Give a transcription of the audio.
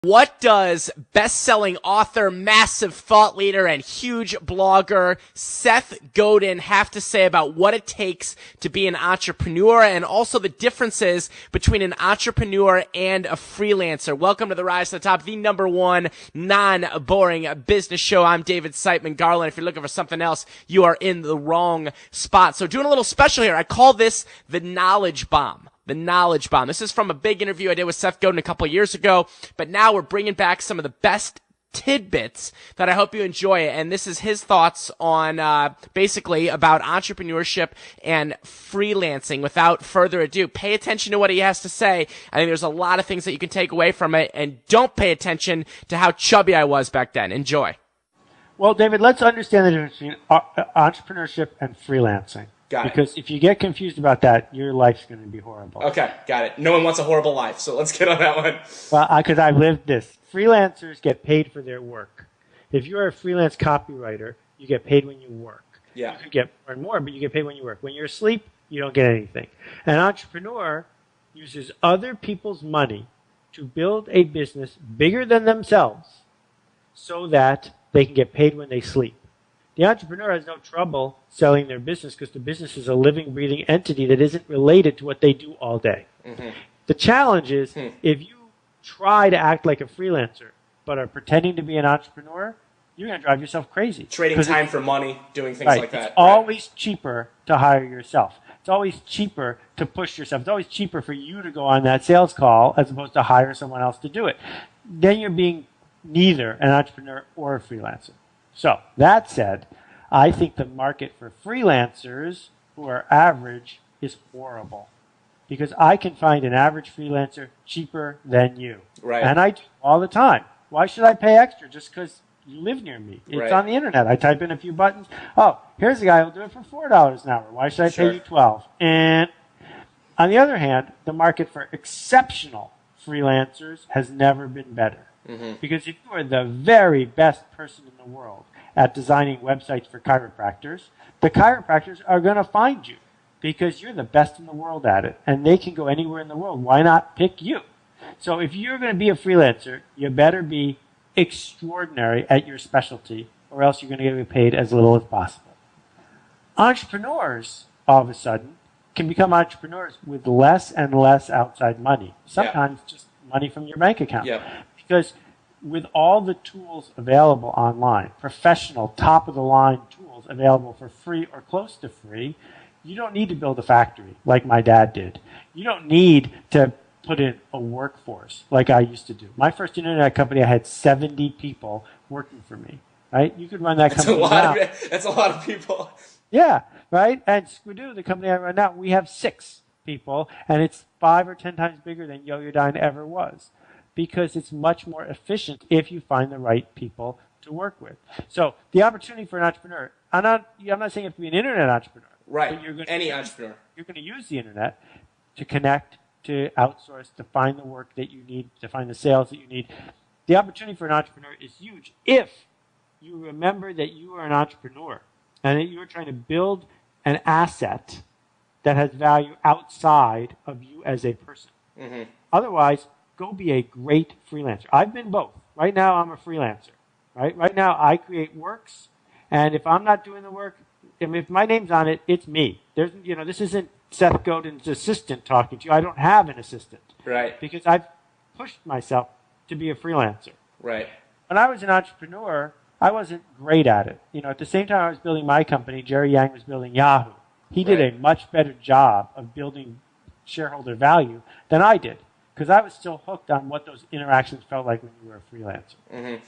What does best-selling author, massive thought leader, and huge blogger Seth Godin have to say about what it takes to be an entrepreneur and also the differences between an entrepreneur and a freelancer? Welcome to the Rise to the Top, the #1 non-boring business show. I'm David Siteman Garland. If you're looking for something else, you are in the wrong spot. So doing a little special here. I call this the Knowledge Bomb. The Knowledge Bomb. This is from a big interview I did with Seth Godin a couple of years ago, but now we're bringing back some of the best tidbits that I hope you enjoy. And this is his thoughts on basically about entrepreneurship and freelancing. Without further ado, pay attention to what he has to say. I think there's a lot of things that you can take away from it, and don't pay attention to how chubby I was back then. Enjoy. Well, David, let's understand the difference between entrepreneurship and freelancing. Got it. Because if you get confused about that, your life's going to be horrible. Okay, got it. No one wants a horrible life, so let's get on that one. Well, because I've lived this. Freelancers get paid for their work. If you're a freelance copywriter, you get paid when you work. Yeah. You could get more and more, but you get paid when you work. When you're asleep, you don't get anything. An entrepreneur uses other people's money to build a business bigger than themselves so that they can get paid when they sleep. The entrepreneur has no trouble selling their business because the business is a living, breathing entity that isn't related to what they do all day. Mm-hmm. The challenge is if you try to act like a freelancer but are pretending to be an entrepreneur, you're going to drive yourself crazy. Trading time for money, doing things like that. It's always cheaper to hire yourself. It's always cheaper to push yourself. It's always cheaper for you to go on that sales call as opposed to hire someone else to do it. Then you're being neither an entrepreneur or a freelancer. So, that said, I think the market for freelancers who are average is horrible. Because I can find an average freelancer cheaper than you. Right. And I do all the time. Why should I pay extra just because you live near me? It's on the internet. I type in a few buttons. Oh, here's a guy who'll do it for $4 an hour. Why should I pay you $12? And on the other hand, the market for exceptional freelancers has never been better. Mm-hmm. Because if you are the very best person in the world at designing websites for chiropractors, the chiropractors are going to find you because you're the best in the world at it, and they can go anywhere in the world. Why not pick you? So if you're going to be a freelancer, you better be extraordinary at your specialty, or else you're going to get paid as little as possible. Entrepreneurs, all of a sudden, can become entrepreneurs with less and less outside money, sometimes just money from your bank account. Because with all the tools available online, professional, top-of-the-line tools available for free or close to free, you don't need to build a factory like my dad did. You don't need to put in a workforce like I used to do. My first internet company, I had 70 people working for me. Right? You could run that company now. That's a lot of people. Yeah, right? And Squidoo, the company I run now, we have 6 people, and it's 5 or 10 times bigger than Yoyodyne ever was. Because it's much more efficient if you find the right people to work with. So the opportunity for an entrepreneur, I'm not saying you have to be an internet entrepreneur. Right, any entrepreneur. You're going to use the internet to connect, to outsource, to find the work that you need, to find the sales that you need. The opportunity for an entrepreneur is huge if you remember that you are an entrepreneur and that you're trying to build an asset that has value outside of you as a person. Mm-hmm. Otherwise, go be a great freelancer. I've been both. Right now, I'm a freelancer. Right now, I create works, and if I'm not doing the work, if my name's on it, it's me. This isn't Seth Godin's assistant talking to you. I don't have an assistant. Right. Because I've pushed myself to be a freelancer. Right. When I was an entrepreneur, I wasn't great at it. At the same time I was building my company, Jerry Yang was building Yahoo. He did a much better job of building shareholder value than I did. Because I was still hooked on what those interactions felt like when you were a freelancer. Mm-hmm.